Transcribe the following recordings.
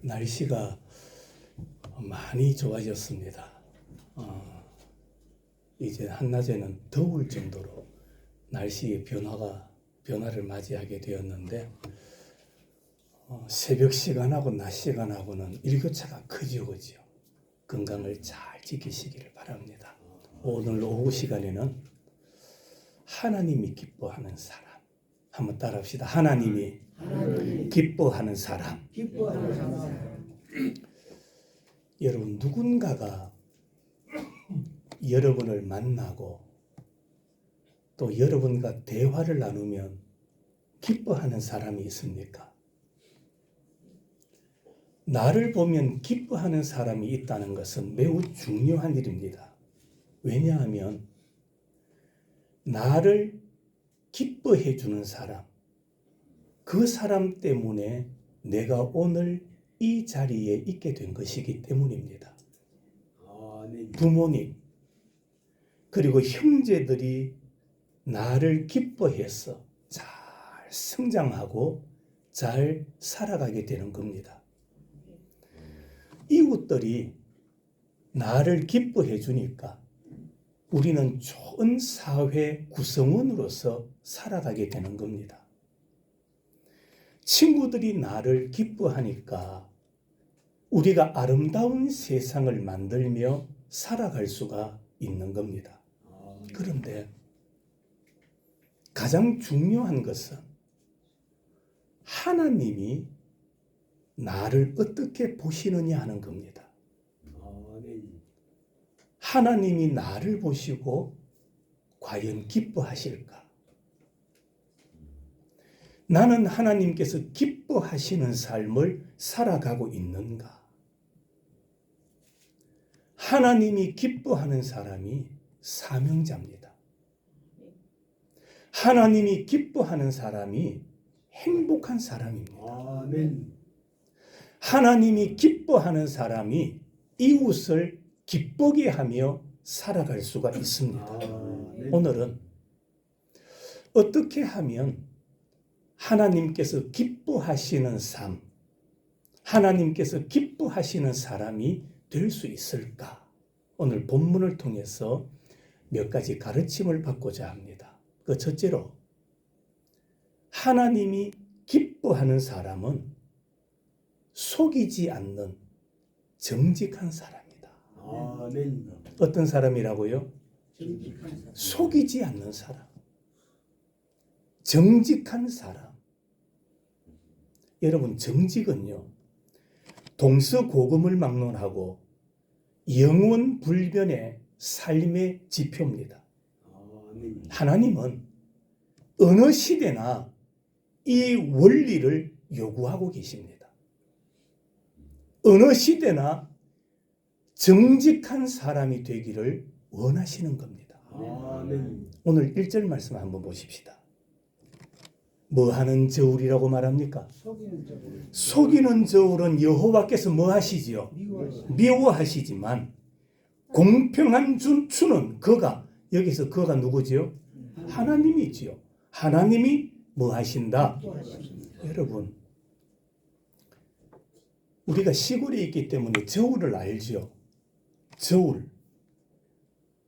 날씨가 많이 좋아졌습니다. 이제 한낮에는 더울 정도로 날씨의 변화를 맞이하게 되었는데 새벽 시간하고 낮 시간하고는 일교차가 크죠, 그죠? 건강을 잘 지키시기를 바랍니다. 오늘 오후 시간에는 하나님이 기뻐하는 사람 한번 따라합시다. 하나님이 기뻐하는 사람. 여러분, 누군가가 여러분을 만나고 또 여러분과 대화를 나누면 기뻐하는 사람이 있습니까? 나를 보면 기뻐하는 사람이 있다는 것은 매우 중요한 일입니다. 왜냐하면 나를 기뻐해 주는 사람, 그 사람 때문에 내가 오늘 이 자리에 있게 된 것이기 때문입니다. 부모님, 그리고 형제들이 나를 기뻐해서 잘 성장하고 잘 살아가게 되는 겁니다. 이웃들이 나를 기뻐해 주니까 우리는 좋은 사회 구성원으로서 살아가게 되는 겁니다. 친구들이 나를 기뻐하니까 우리가 아름다운 세상을 만들며 살아갈 수가 있는 겁니다. 그런데 가장 중요한 것은 하나님이 나를 어떻게 보시느냐 하는 겁니다. 하나님이 나를 보시고 과연 기뻐하실까? 나는 하나님께서 기뻐하시는 삶을 살아가고 있는가? 하나님이 기뻐하는 사람이 사명자입니다. 하나님이 기뻐하는 사람이 행복한 사람입니다. 하나님이 기뻐하는 사람이 이웃을 기쁘게 하며 살아갈 수가 있습니다. 오늘은 어떻게 하면 하나님께서 기뻐하시는 삶, 하나님께서 기뻐하시는 사람이 될 수 있을까? 오늘 본문을 통해서 몇 가지 가르침을 받고자 합니다. 그 첫째로, 하나님이 기뻐하는 사람은 속이지 않는 정직한 사람입니다. 어떤 사람이라고요? 속이지 않는 사람. 정직한 사람. 여러분, 정직은요, 동서고금을 막론하고 영원 불변의 삶의 지표입니다. 하나님은 어느 시대나 이 원리를 요구하고 계십니다. 어느 시대나 정직한 사람이 되기를 원하시는 겁니다. 오늘 1절 말씀 한번 보십시다. 뭐 하는 저울이라고 말합니까? 속이는 저울은 여호와께서 뭐 하시지요? 미워하시지만 공평한 주는 그가, 여기서 그가 누구지요? 하나님이지요. 하나님이 뭐 하신다? 여러분, 우리가 시골에 있기 때문에 저울을 알죠. 저울.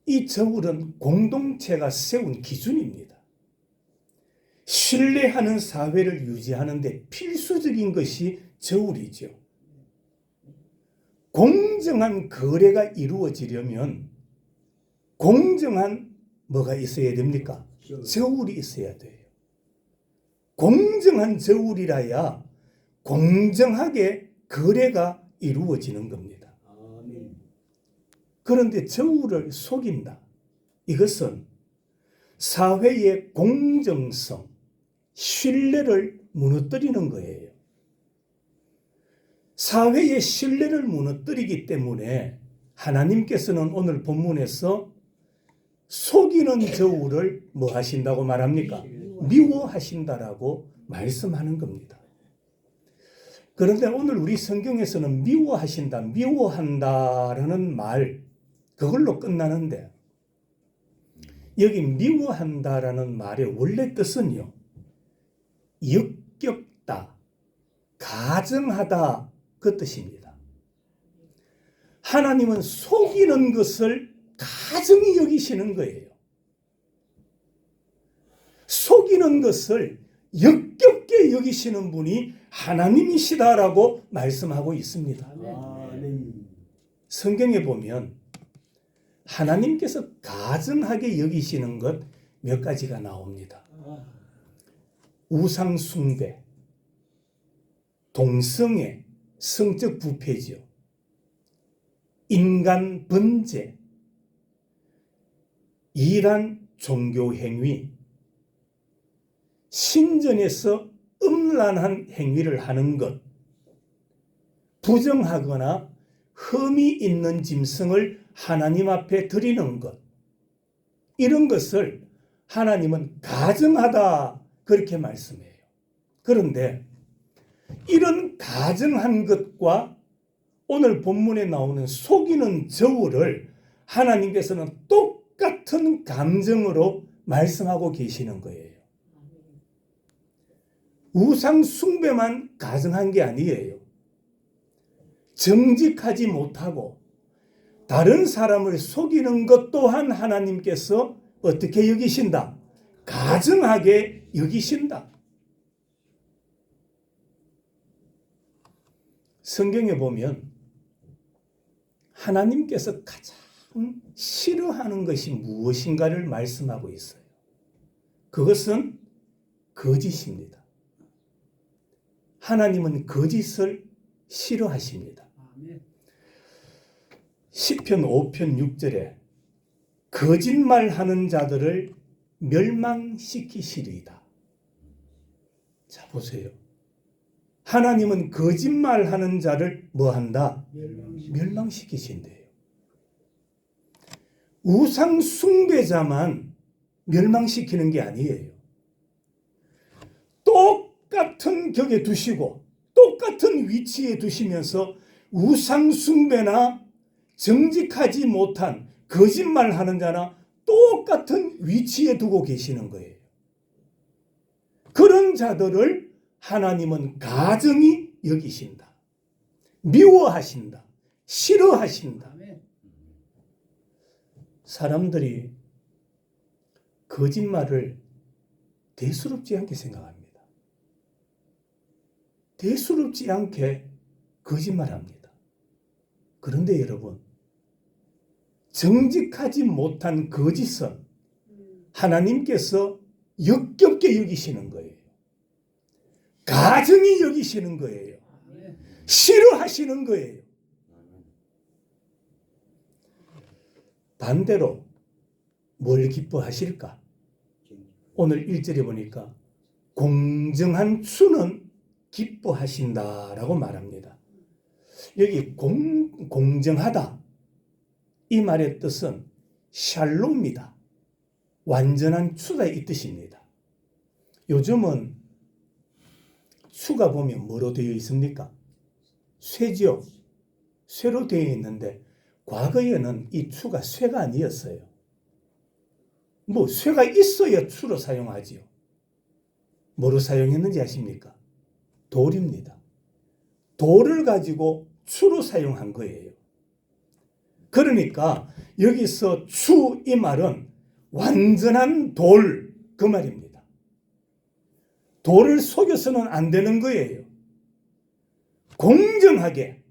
이 저울은 공동체가 세운 기준입니다. 신뢰하는 사회를 유지하는 데 필수적인 것이 저울이죠. 공정한 거래가 이루어지려면 공정한 뭐가 있어야 됩니까? 저울이 있어야 돼요. 공정한 저울이라야 공정하게 거래가 이루어지는 겁니다. 그런데 저울을 속인다. 이것은 사회의 공정성, 신뢰를 무너뜨리는 거예요. 사회의 신뢰를 무너뜨리기 때문에 하나님께서는 오늘 본문에서 속이는 저울을 뭐 하신다고 말합니까? 미워하신다라고 말씀하는 겁니다. 그런데 오늘 우리 성경에서는 미워하신다, 미워한다라는 말, 그걸로 끝나는데 여기 미워한다라는 말의 원래 뜻은요, 역겹다, 가증하다, 그 뜻입니다. 하나님은 속이는 것을 가증히 여기시는 거예요. 속이는 것을 역겹게 여기시는 분이 하나님이시다라고 말씀하고 있습니다. 성경에 보면 하나님께서 가증하게 여기시는 것 몇 가지가 나옵니다. 우상 숭배, 동성애, 성적 부패죠. 인간 번제, 이란 종교 행위, 신전에서 음란한 행위를 하는 것, 부정하거나 흠이 있는 짐승을 하나님 앞에 드리는 것, 이런 것을 하나님은 가증하다 그렇게 말씀해요. 그런데 이런 가증한 것과 오늘 본문에 나오는 속이는 저울을 하나님께서는 똑같은 감정으로 말씀하고 계시는 거예요. 우상 숭배만 가증한 게 아니에요. 정직하지 못하고 다른 사람을 속이는 것 또한 하나님께서 어떻게 여기신다? 가증하게 여기신다. 성경에 보면 하나님께서 가장 싫어하는 것이 무엇인가를 말씀하고 있어요. 그것은 거짓입니다. 하나님은 거짓을 싫어하십니다. 시편 5편 6절에 거짓말하는 자들을 멸망시키시리이다. 자, 보세요. 하나님은 거짓말하는 자를 뭐한다? 멸망시키신대요. 우상 숭배자만 멸망시키는 게 아니에요. 똑같은 격에 두시고 똑같은 위치에 두시면서 우상 숭배나 정직하지 못한 거짓말하는 자나 똑같은 위치에 두고 계시는 거예요. 그런 자들을 하나님은 가증히 여기신다. 미워하신다. 싫어하신다. 사람들이 거짓말을 대수롭지 않게 생각합니다. 대수롭지 않게 거짓말합니다. 그런데 여러분, 정직하지 못한 거짓은 하나님께서 역겹게 여기시는 거예요. 가증히 여기시는 거예요. 싫어하시는 거예요. 반대로 뭘 기뻐하실까? 오늘 1절에 보니까 공정한 주는 기뻐하신다라고 말합니다. 여기 공정하다, 이 말의 뜻은 샬롬이다. 완전한 추다 이 뜻입니다. 요즘은 추가 보면 뭐로 되어 있습니까? 쇠죠. 쇠로 되어 있는데 과거에는 이 추가 쇠가 아니었어요. 뭐 쇠가 있어야 추로 사용하지요. 뭐로 사용했는지 아십니까? 돌입니다. 돌을 가지고 추로 사용한 거예요. 그러니까 여기서 추 이 말은 완전한 돌 그 말입니다. 돌을 속여서는 안 되는 거예요. 공정하게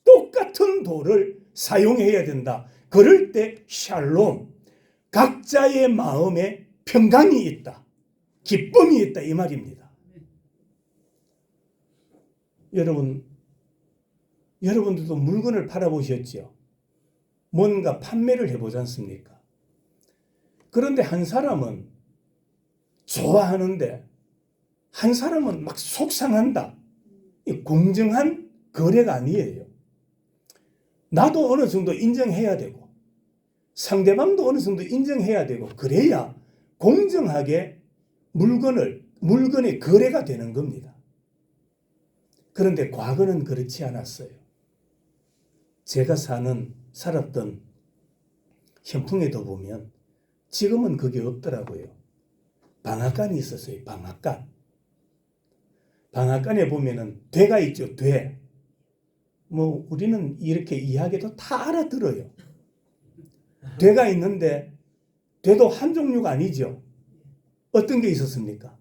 똑같은 돌을 사용해야 된다. 그럴 때 샬롬, 각자의 마음에 평강이 있다. 기쁨이 있다 이 말입니다. 여러분들도 물건을 팔아보셨죠? 뭔가 판매를 해보지 않습니까? 그런데 한 사람은 좋아하는데 한 사람은 막 속상한다. 이 공정한 거래가 아니에요. 나도 어느 정도 인정해야 되고 상대방도 어느 정도 인정해야 되고 그래야 공정하게 물건의 거래가 되는 겁니다. 그런데 과거는 그렇지 않았어요. 제가 살았던 현풍에도 보면 지금은 그게 없더라고요. 방앗간이 있었어요. 방앗간. 방앗간에 보면은 되가 있죠. 돼. 뭐 우리는 이렇게 이야기도 다 알아들어요. 되가 있는데 되도 한 종류가 아니죠. 어떤 게 있었습니까?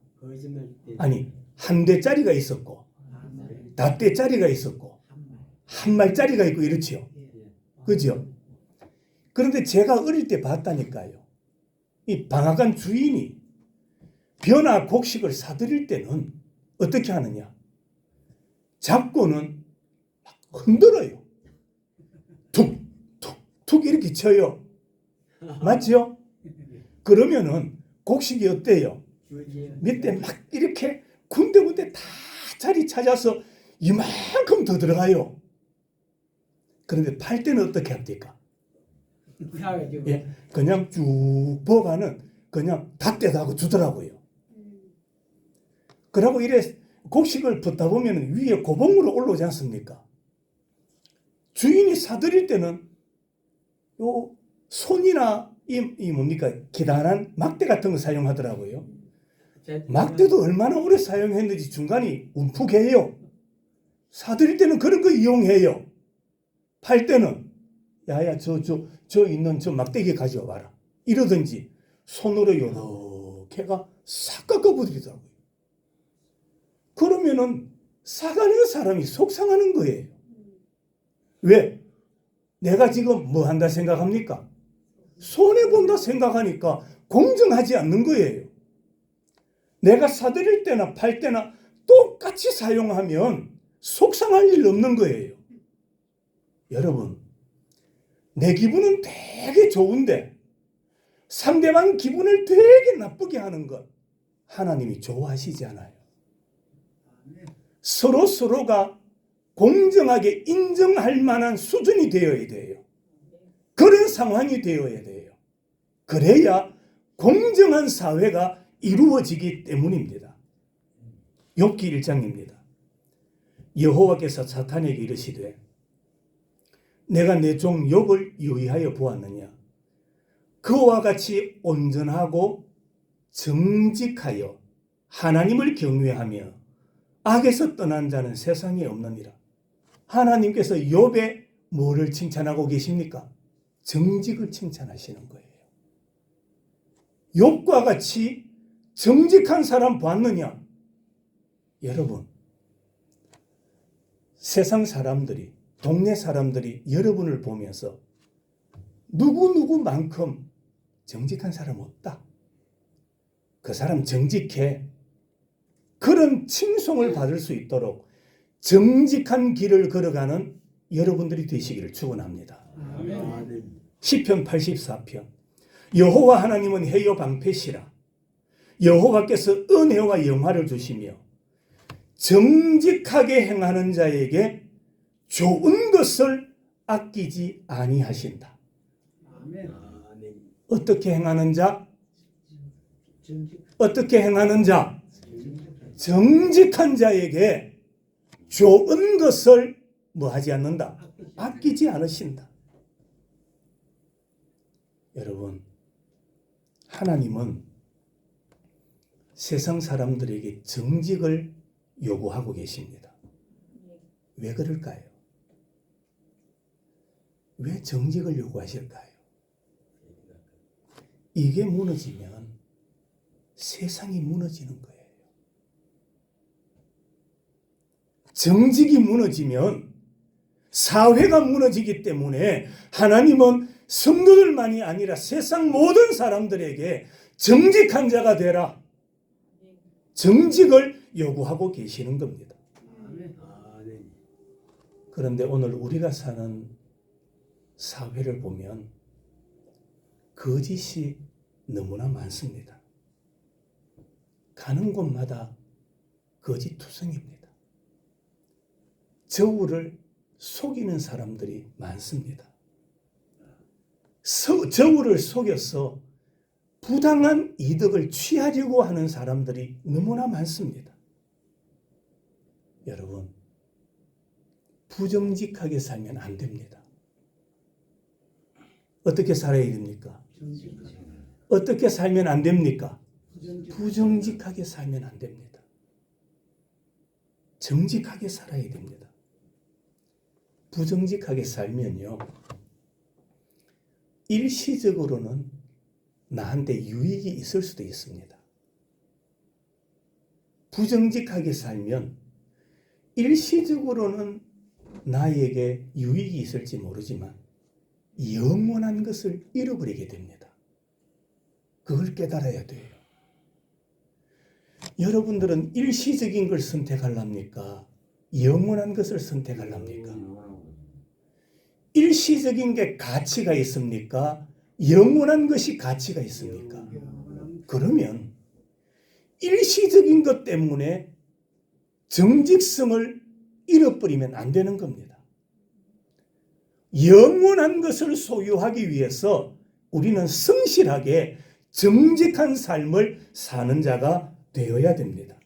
아니, 한 대짜리가 있었고 닷대짜리가 있었고 한 말짜리가 있고 이렇지요. 그죠? 그런데 제가 어릴 때 봤다니까요. 이 방앗간 주인이 벼나 곡식을 사들일 때는 어떻게 하느냐? 잡고는 막 흔들어요. 툭, 툭, 툭 이렇게 쳐요. 맞죠? 그러면은 곡식이 어때요? 밑에 막 이렇게 군데군데 다 자리 찾아서 이만큼 더 들어가요. 그런데 팔 때는 어떻게 합니까? 예, 그냥 쭉 버가는 그냥 닷대도 하고 주더라고요. 그러고 이래 곡식을 붓다 보면 위에 고봉으로 올라오지 않습니까? 주인이 사들일 때는 요 손이나 이 뭡니까 기다란 막대 같은 거 사용하더라고요. 막대도 얼마나 오래 사용했는지 중간이 움푹해요. 사들일 때는 그런 거 이용해요. 팔 때는 야야 저 있는 저 막대기 가져와 봐라 이러든지 손으로 요렇게가 싹 깎아버리더라고요. 그러면은 사가는 사람이 속상하는 거예요. 왜? 내가 지금 뭐 한다 생각합니까? 손해본다 생각하니까 공정하지 않는 거예요. 내가 사들일 때나 팔 때나 똑같이 사용하면 속상할 일 없는 거예요. 여러분, 내 기분은 되게 좋은데 상대방 기분을 되게 나쁘게 하는 것 하나님이 좋아하시지 않아요. 서로가 공정하게 인정할 만한 수준이 되어야 돼요. 그런 상황이 되어야 돼요. 그래야 공정한 사회가 이루어지기 때문입니다. 욥기 1장입니다. 여호와께서 사탄에게 이르시되 내가 내 종 욥을 유의하여 보았느냐. 그와 같이 온전하고 정직하여 하나님을 경외하며 악에서 떠난 자는 세상에 없느니라. 하나님께서 욥의 뭐를 칭찬하고 계십니까? 정직을 칭찬하시는 거예요. 욥과 같이 정직한 사람 봤느냐? 여러분, 세상 사람들이, 동네 사람들이 여러분을 보면서 누구만큼 정직한 사람 없다. 그 사람 정직해. 그런 칭송을 받을 수 있도록 정직한 길을 걸어가는 여러분들이 되시기를 축원합니다. 시편 84편 여호와 하나님은 해요 방패시라. 여호와께서 은혜와 영화를 주시며 정직하게 행하는 자에게 좋은 것을 아끼지 아니하신다. 어떻게 행하는 자? 어떻게 행하는 자? 정직한 자에게 좋은 것을 뭐 하지 않는다? 아끼지 않으신다. 여러분, 하나님은 세상 사람들에게 정직을 요구하고 계십니다. 왜 그럴까요? 왜 정직을 요구하실까요? 이게 무너지면 세상이 무너지는 거예요. 정직이 무너지면 사회가 무너지기 때문에 하나님은 성도들만이 아니라 세상 모든 사람들에게 정직한 자가 되라. 정직을 요구하고 계시는 겁니다. 그런데 오늘 우리가 사는 사회를 보면 거짓이 너무나 많습니다. 가는 곳마다 거짓투성입니다. 저울을 속이는 사람들이 많습니다. 저울을 속여서 부당한 이득을 취하려고 하는 사람들이 너무나 많습니다. 여러분, 부정직하게 살면 안 됩니다. 어떻게 살아야 됩니까? 어떻게 살면 안 됩니까? 부정직하게 살면 안 됩니다. 정직하게 살아야 됩니다. 부정직하게 살면요, 일시적으로는 나한테 유익이 있을 수도 있습니다. 부정직하게 살면 일시적으로는 나에게 유익이 있을지 모르지만 영원한 것을 잃어버리게 됩니다. 그걸 깨달아야 돼요. 여러분들은 일시적인 걸 선택하랍니까? 영원한 것을 선택하랍니까? 일시적인 게 가치가 있습니까? 영원한 것이 가치가 있습니까? 그러면 일시적인 것 때문에 정직성을 잃어버리면 안 되는 겁니다. 영원한 것을 소유하기 위해서 우리는 성실하게 정직한 삶을 사는 자가 되어야 됩니다.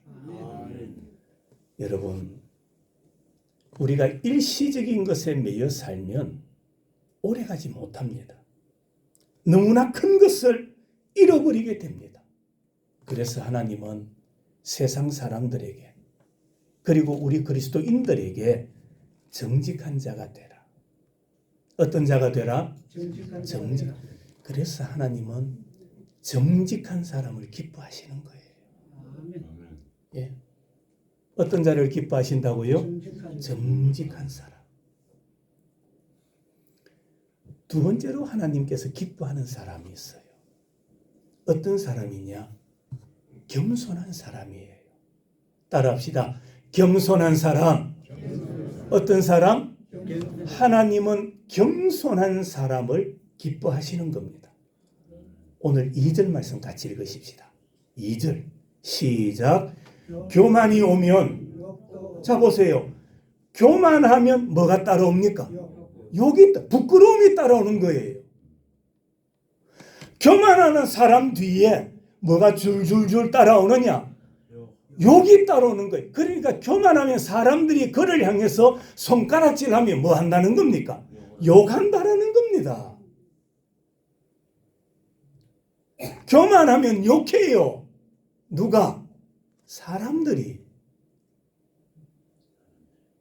여러분, 우리가 일시적인 것에 매여 살면 오래가지 못합니다. 너무나 큰 것을 잃어버리게 됩니다. 그래서 하나님은 세상 사람들에게 그리고 우리 그리스도인들에게 정직한 자가 되라. 어떤 자가 되라? 정직. 그래서 하나님은 정직한 사람을 기뻐하시는 거예요. 예. 어떤 자를 기뻐하신다고요? 정직한 사람. 두 번째로 하나님께서 기뻐하는 사람이 있어요. 어떤 사람이냐? 겸손한 사람이에요. 따라합시다. 겸손한 사람. 어떤 사람? 하나님은 겸손한 사람을 기뻐하시는 겁니다. 오늘 2절 말씀 같이 읽으십시다. 2절 시작. 교만이 오면, 자 보세요. 교만하면 뭐가 따라옵니까? 욕이, 부끄러움이 따라오는 거예요. 교만하는 사람 뒤에 뭐가 줄줄줄 따라오느냐? 욕이 따라오는 거예요. 그러니까 교만하면 사람들이 그를 향해서 손가락질하면 뭐 한다는 겁니까? 욕한다라는 겁니다. 교만하면 욕해요. 누가? 사람들이.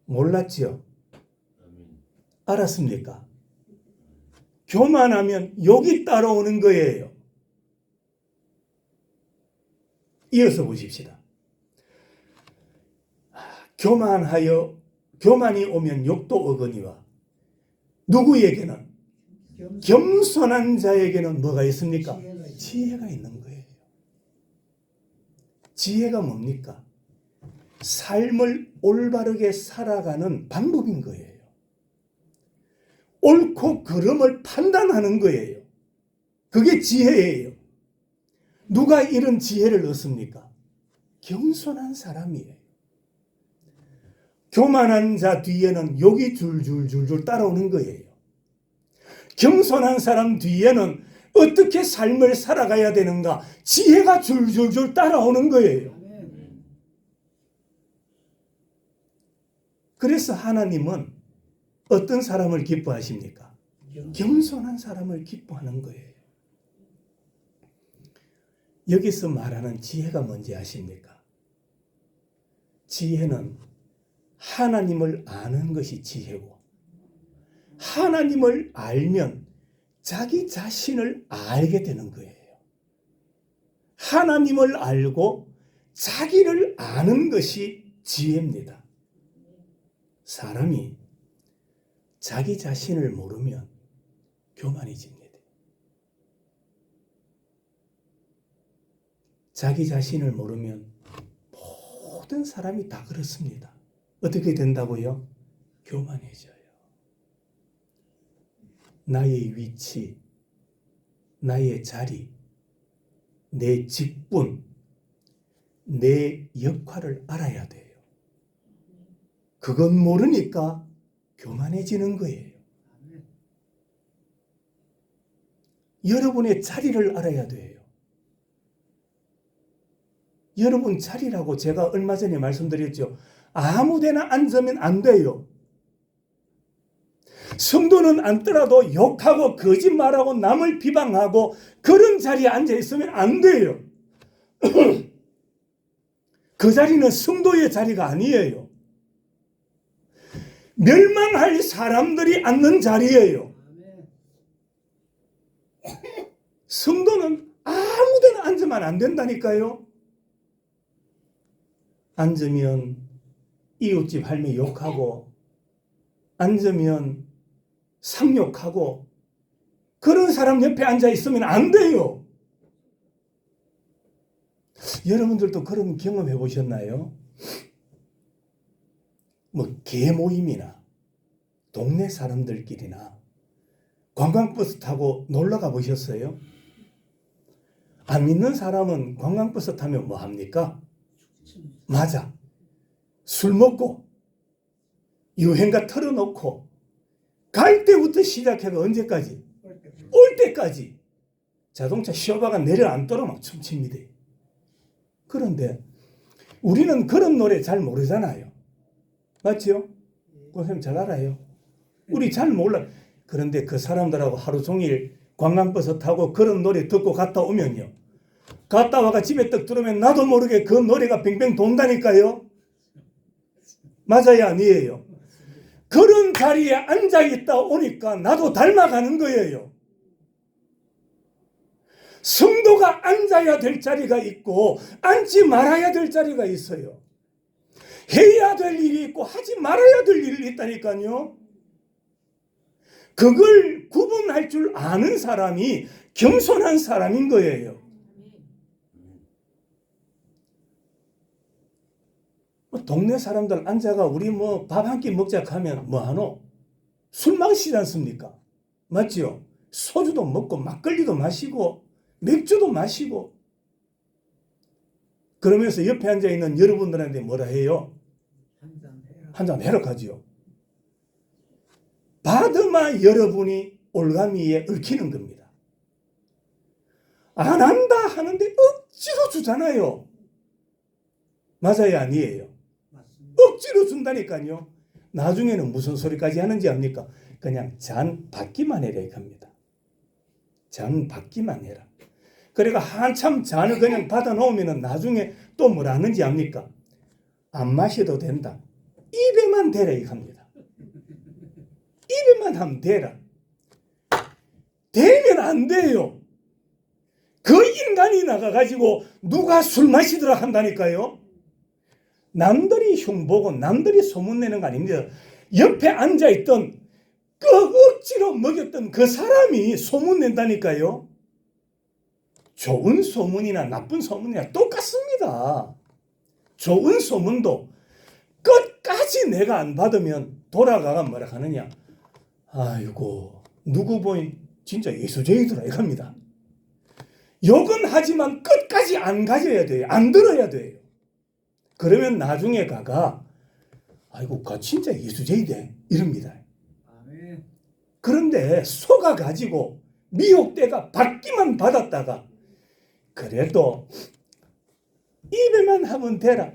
몰랐죠? 알았습니까? 교만하면 욕이 따라오는 거예요. 이어서 보십시다. 교만이 오면 욕도 오거니와 누구에게는? 겸손한 자에게는 뭐가 있습니까? 지혜가 있는 거예요. 지혜가 뭡니까? 삶을 올바르게 살아가는 방법인 거예요. 옳고 그름을 판단하는 거예요. 그게 지혜예요. 누가 이런 지혜를 얻습니까? 겸손한 사람이에요. 교만한 자 뒤에는 욕이 줄줄줄줄 따라오는 거예요. 겸손한 사람 뒤에는 어떻게 삶을 살아가야 되는가? 지혜가 줄줄줄 따라오는 거예요. 그래서 하나님은 어떤 사람을 기뻐하십니까? 겸손한 사람을 기뻐하는 거예요. 여기서 말하는 지혜가 뭔지 아십니까? 지혜는 하나님을 아는 것이 지혜고, 하나님을 알면 자기 자신을 알게 되는 거예요. 하나님을 알고 자기를 아는 것이 지혜입니다. 사람이 자기 자신을 모르면 교만해집니다. 자기 자신을 모르면 모든 사람이 다 그렇습니다. 어떻게 된다고요? 교만해져요. 나의 위치, 나의 자리, 내 직분, 내 역할을 알아야 돼요. 그건 모르니까 교만해지는 거예요. 여러분의 자리를 알아야 돼요. 여러분 자리라고 제가 얼마 전에 말씀드렸죠. 아무 데나 앉으면 안 돼요. 성도는 앉더라도 욕하고 거짓말하고 남을 비방하고 그런 자리에 앉아 있으면 안 돼요. 그 자리는 성도의 자리가 아니에요. 멸망할 사람들이 앉는 자리예요. 성도는 아무데나 앉으면 안 된다니까요. 앉으면 이웃집 할매 욕하고, 앉으면 상욕하고, 그런 사람 옆에 앉아 있으면 안 돼요. 여러분들도 그런 경험해 보셨나요? 뭐 개 모임이나 동네 사람들끼리나 관광버스 타고 놀러 가 보셨어요? 안 믿는 사람은 관광버스 타면 뭐 합니까? 맞아. 술 먹고 유행가 틀어놓고 갈 때부터 시작해가 언제까지? 올 때까지 자동차 쇼바가 내려앉도록 막 춤춥니다. 그런데 우리는 그런 노래 잘 모르잖아요. 맞죠? 선생님 잘 알아요. 우리 잘 몰라. 그런데 그 사람들하고 하루 종일 관광버스 타고 그런 노래 듣고 갔다 오면요, 갔다 와가 집에 떡 들어오면 나도 모르게 그 노래가 뱅뱅 돈다니까요. 맞아요, 아니에요? 그런 자리에 앉아있다 오니까 나도 닮아가는 거예요. 성도가 앉아야 될 자리가 있고 앉지 말아야 될 자리가 있어요. 해야 될 일이 있고 하지 말아야 될 일이 있다니까요. 그걸 구분할 줄 아는 사람이 겸손한 사람인 거예요. 동네 사람들 앉아가 우리 뭐 밥 한 끼 먹자 하면 뭐 하노? 술 마시지 않습니까? 맞죠? 소주도 먹고 막걸리도 마시고 맥주도 마시고, 그러면서 옆에 앉아 있는 여러분들한테 뭐라 해요? 한잔 해라 가지요. 받으마 여러분이 올가미에 얽히는 겁니다. 안 한다 하는데 억지로 주잖아요. 맞아요, 아니에요? 억지로 준다니까요. 나중에는 무슨 소리까지 하는지 압니까? 그냥 잔 받기만 해라 이겁니다. 잔 받기만 해라. 그러니까 한참 잔을 그냥 받아놓으면 나중에 또 뭐라 하는지 압니까? 안 마셔도 된다. 입에만 대라 이겁니다. 입에만 하면 되라. 되면 안 돼요. 그 인간이 나가가지고 누가 술 마시더라 한다니까요. 남들이 흉보고 남들이 소문내는 거 아닙니다. 옆에 앉아있던 그 억지로 먹였던 그 사람이 소문낸다니까요. 좋은 소문이나 나쁜 소문이나 똑같습니다. 좋은 소문도 끝까지 내가 안 받으면 돌아가가 뭐라 하느냐. 아이고 누구 보니 진짜 예수쟁이더라 이겁니다. 욕은 하지만 끝까지 안 가져야 돼요. 안 들어야 돼요. 그러면 나중에 가가 아이고 가 진짜 예수쟁이네 이럽니다. 그런데 속아가지고 미혹대가 받기만 받았다가 그래도 입에만 하면 되라.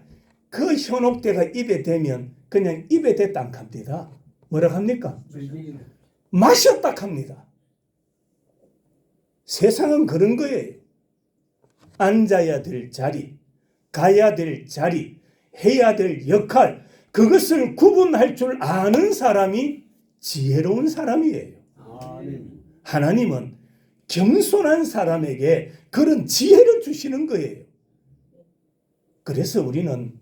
그 현혹대가 입에 대면 그냥 입에 대땅 합니다. 뭐라 합니까? 마셨다 합니다. 세상은 그런 거예요. 앉아야 될 자리, 가야 될 자리, 해야 될 역할, 그것을 구분할 줄 아는 사람이 지혜로운 사람이에요. 하나님은 겸손한 사람에게 그런 지혜를 주시는 거예요. 그래서 우리는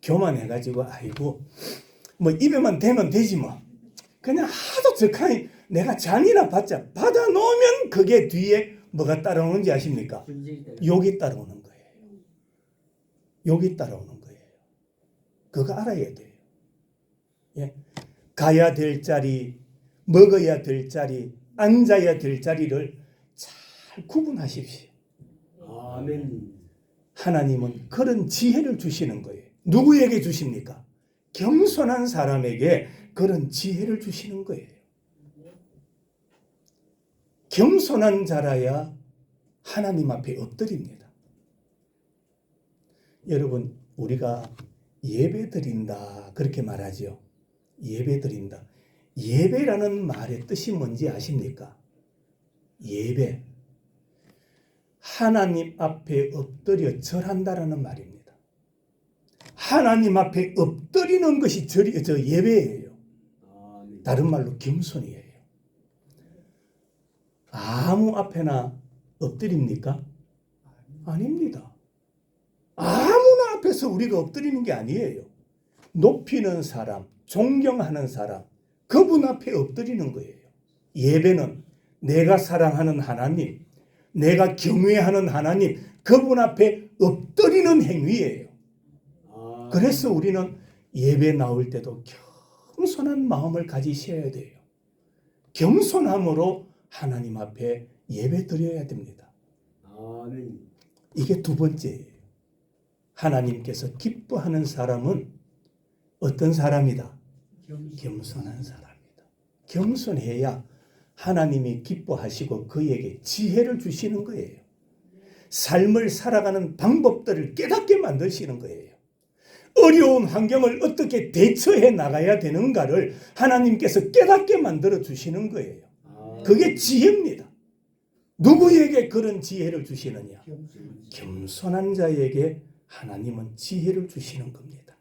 교만해가지고 아이고 뭐 입에만 대면 되지 뭐 그냥 하도 적하니 내가 잔이나 받자 받아놓으면 그게 뒤에 뭐가 따라오는지 아십니까? 욕이 따라오는 거예요. 욕이 따라오는 거예요. 그거 알아야 돼요. 예? 가야 될 자리, 먹어야 될 자리, 앉아야 될 자리를 잘 구분하십시오. 아멘. 하나님은 그런 지혜를 주시는 거예요. 누구에게 주십니까? 겸손한 사람에게 그런 지혜를 주시는 거예요. 겸손한 자라야 하나님 앞에 엎드립니다. 여러분 우리가 예배 드린다 그렇게 말하죠. 예배 드린다. 예배라는 말의 뜻이 뭔지 아십니까? 예배. 하나님 앞에 엎드려 절한다라는 말입니다. 하나님 앞에 엎드리는 것이 예배예요. 아멘. 다른 말로 겸손이에요. 아무 앞에나 엎드립니까? 아닙니다. 아무나 앞에서 우리가 엎드리는 게 아니에요. 높이는 사람, 존경하는 사람, 그분 앞에 엎드리는 거예요. 예배는 내가 사랑하는 하나님, 내가 경외하는 하나님, 그분 앞에 엎드리는 행위예요. 그래서 우리는 예배 나올 때도 겸손한 마음을 가지셔야 돼요. 겸손함으로 하나님 앞에 예배 드려야 됩니다. 아멘. 이게 두 번째예요. 하나님께서 기뻐하는 사람은 어떤 사람이다? 겸손한 사람이다. 겸손해야 하나님이 기뻐하시고 그에게 지혜를 주시는 거예요. 삶을 살아가는 방법들을 깨닫게 만드시는 거예요. 어려운 환경을 어떻게 대처해 나가야 되는가를 하나님께서 깨닫게 만들어 주시는 거예요. 그게 지혜입니다. 누구에게 그런 지혜를 주시느냐? 겸손한 자에게 하나님은 지혜를 주시는 겁니다.